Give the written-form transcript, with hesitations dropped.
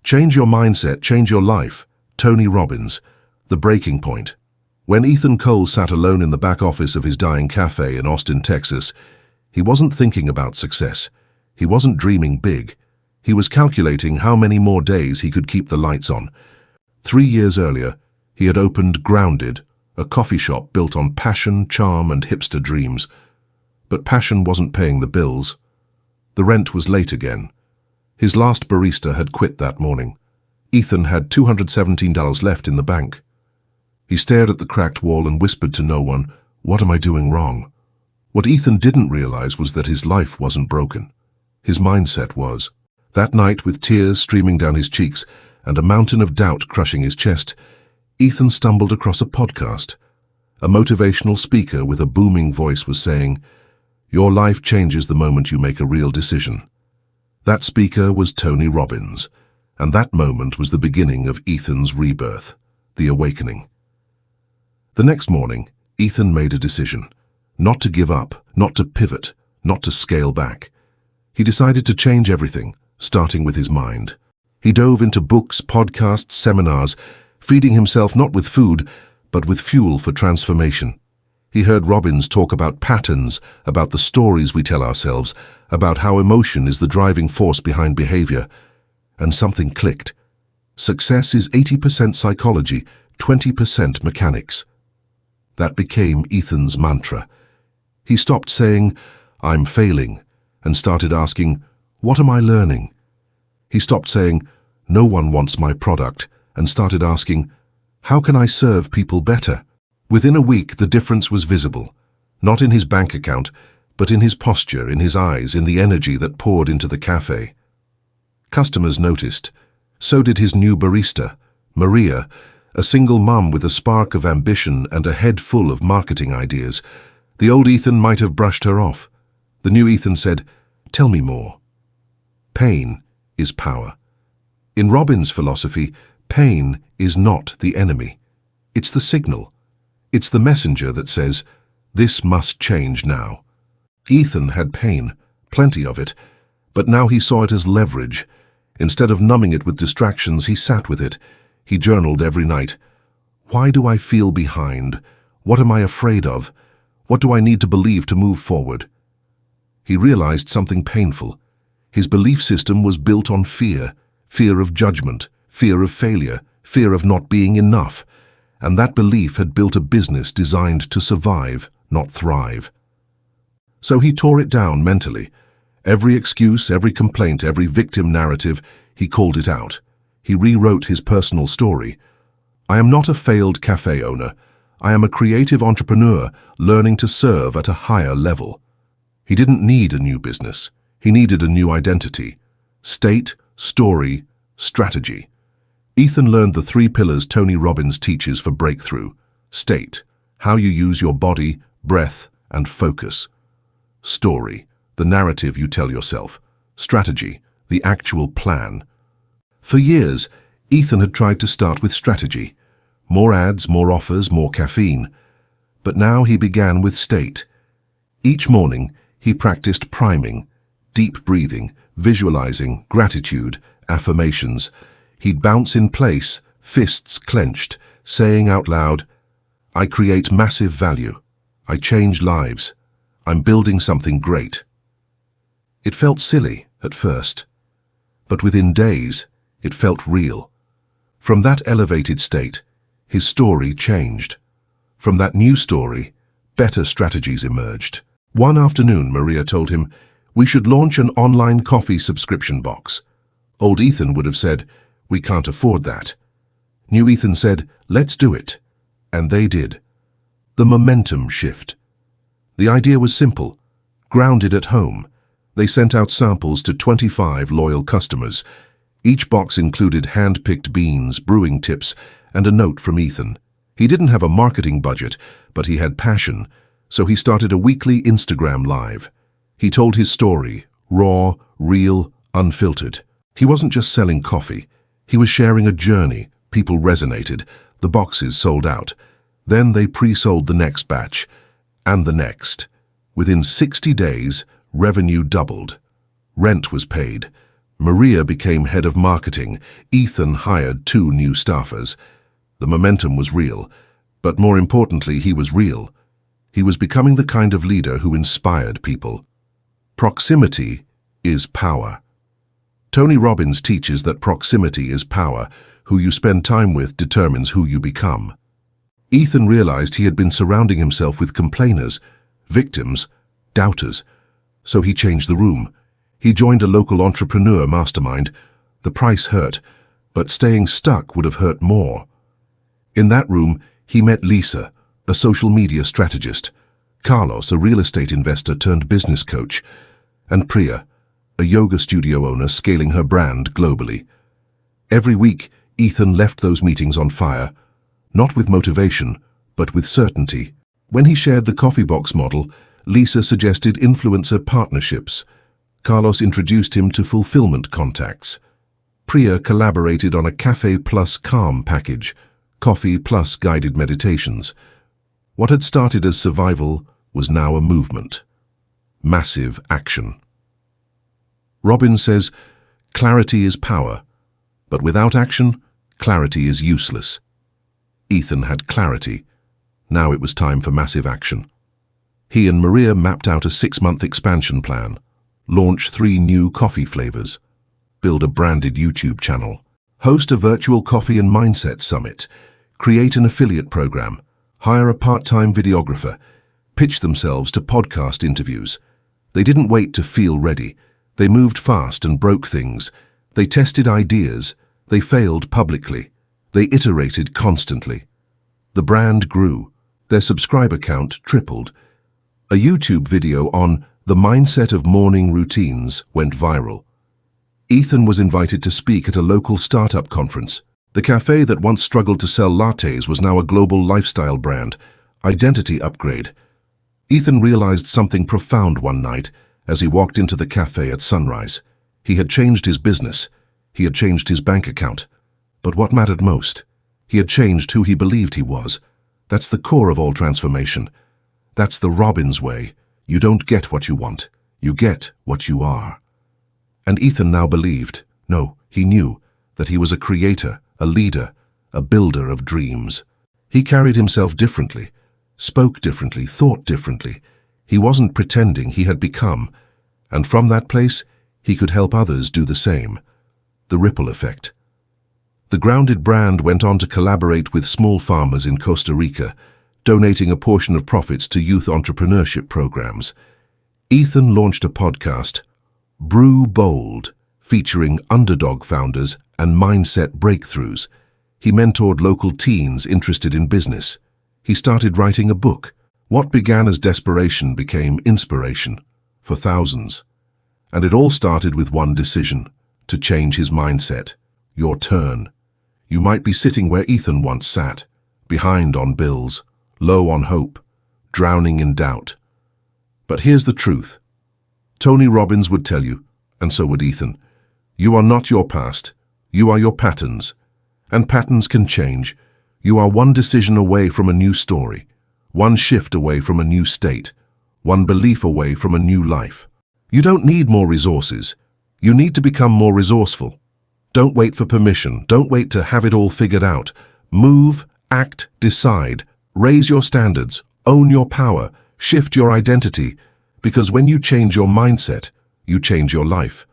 Change your mindset, change your life. Tony Robbins. The breaking point. When Ethan Cole sat alone in the back office of his dying cafe in Austin, Texas, he wasn't thinking about success. He wasn't dreaming big. He was calculating how many more days he could keep the lights on. 3 years earlier, he had opened Grounded, a coffee shop built on passion, charm, and hipster dreams. But passion wasn't paying the bills. The rent was late again. His last barista had quit that morning. Ethan had $217 left in the bank. He stared at the cracked wall and whispered to no one, "What am I doing wrong?" What Ethan didn't realize was that his life wasn't broken. His mindset was. That night, with tears streaming down his cheeks and a mountain of doubt crushing his chest, Ethan stumbled across a podcast. A motivational speaker with a booming voice was saying, "Your life changes the moment you make a real decision." That speaker was Tony Robbins, and that moment was the beginning of Ethan's rebirth, the awakening. The next morning, Ethan made a decision. Not to give up, not to pivot, not to scale back. He decided to change everything, starting with his mind. He dove into books, podcasts, seminars, feeding himself not with food, but with fuel for transformation. He heard Robbins talk about patterns, about the stories we tell ourselves, about how emotion is the driving force behind behavior. And something clicked. Success is 80% psychology, 20% mechanics. That became Ethan's mantra. He stopped saying, "I'm failing," and started asking, "What am I learning?" He stopped saying, "No one wants my product," and started asking, "How can I serve people better?" Within a week, the difference was visible, not in his bank account, but in his posture, in his eyes, in the energy that poured into the cafe. Customers noticed. So did his new barista, Maria, a single mum with a spark of ambition and a head full of marketing ideas. The old Ethan might have brushed her off. The new Ethan said, "Tell me more." Pain is power. In Robbins' philosophy, pain is not the enemy. It's the signal. It's the messenger that says, "This must change now." Ethan had pain, plenty of it, but now he saw it as leverage. Instead of numbing it with distractions, he sat with it. He journaled every night. Why do I feel behind? What am I afraid of? What do I need to believe to move forward? He realized something painful. His belief system was built on fear, fear of judgment, fear of failure, fear of not being enough. And that belief had built a business designed to survive, not thrive. So he tore it down mentally. Every excuse, every complaint, every victim narrative, he called it out. He rewrote his personal story. I am not a failed cafe owner. I am a creative entrepreneur learning to serve at a higher level. He didn't need a new business. He needed a new identity. State, story, strategy. Ethan learned the 3 pillars Tony Robbins teaches for breakthrough. State, how you use your body, breath, and focus. Story, the narrative you tell yourself. Strategy, the actual plan. For years, Ethan had tried to start with strategy. More ads, more offers, more caffeine. But now he began with state. Each morning, he practiced priming, deep breathing, visualizing, gratitude, affirmations. He'd bounce in place, fists clenched, saying out loud, "I create massive value. I change lives. I'm building something great." It felt silly at first, but within days, it felt real. From that elevated state, his story changed. From that new story, better strategies emerged. One afternoon, Maria told him, "We should launch an online coffee subscription box." Old Ethan would have said, "We can't afford that." New Ethan said, "Let's do it." And they did. The momentum shift. The idea was simple, grounded at home. They sent out samples to 25 loyal customers. Each box included hand-picked beans, brewing tips, and a note from Ethan. He didn't have a marketing budget, but he had passion, so he started a weekly Instagram Live. He told his story, raw, real, unfiltered. He wasn't just selling coffee. He was sharing a journey. People resonated. The boxes sold out. Then they pre-sold the next batch, and the next. Within 60 days, revenue doubled. Rent was paid. Maria became head of marketing. Ethan hired 2 new staffers. The momentum was real, but more importantly, he was real. He was becoming the kind of leader who inspired people. Proximity is power. Tony Robbins teaches that proximity is power. Who you spend time with determines who you become. Ethan realized he had been surrounding himself with complainers, victims, doubters. So he changed the room. He joined a local entrepreneur mastermind. The price hurt, but staying stuck would have hurt more. In that room, he met Lisa, a social media strategist, Carlos, a real estate investor turned business coach, and Priya, a yoga studio owner scaling her brand globally. Every week, Ethan left those meetings on fire, not with motivation, but with certainty. When he shared the coffee box model, Lisa suggested influencer partnerships. Carlos introduced him to fulfillment contacts. Priya collaborated on a Cafe Plus Calm package, coffee plus guided meditations. What had started as survival was now a movement. Massive action. Robbins says, clarity is power, but without action, clarity is useless. Ethan had clarity. Now it was time for massive action. He and Maria mapped out a 6-month expansion plan, launch 3 new coffee flavors, build a branded YouTube channel, host a virtual coffee and mindset summit, create an affiliate program, hire a part-time videographer, pitch themselves to podcast interviews. They didn't wait to feel ready. They moved fast and broke things. They tested ideas. They failed publicly. They iterated constantly. The brand grew. Their subscriber count tripled. A YouTube video on the mindset of morning routines went viral. Ethan was invited to speak at a local startup conference. The cafe that once struggled to sell lattes was now a global lifestyle brand. Identity upgrade. Ethan realized something profound one night as he walked into the cafe at sunrise. He had changed his business. He had changed his bank account. But what mattered most? He had changed who he believed he was. That's the core of all transformation. That's the Robbins way. You don't get what you want. You get what you are. And Ethan now believed, no, he knew, that he was a creator, a leader, a builder of dreams. He carried himself differently, spoke differently, thought differently. He wasn't pretending, he had become. And from that place, he could help others do the same. The ripple effect. The grounded brand went on to collaborate with small farmers in Costa Rica, donating a portion of profits to youth entrepreneurship programs. Ethan launched a podcast, Brew Bold, featuring underdog founders and mindset breakthroughs. He mentored local teens interested in business. He started writing a book. What began as desperation became inspiration for thousands. And it all started with one decision, to change his mindset. Your turn. You might be sitting where Ethan once sat, behind on bills, low on hope, drowning in doubt. But here's the truth. Tony Robbins would tell you, and so would Ethan, you are not your past, you are your patterns. And patterns can change. You are one decision away from a new story, one shift away from a new state, one belief away from a new life. You don't need more resources. You need to become more resourceful. Don't wait for permission. Don't wait to have it all figured out. Move, act, decide, raise your standards, own your power, shift your identity, because when you change your mindset, you change your life.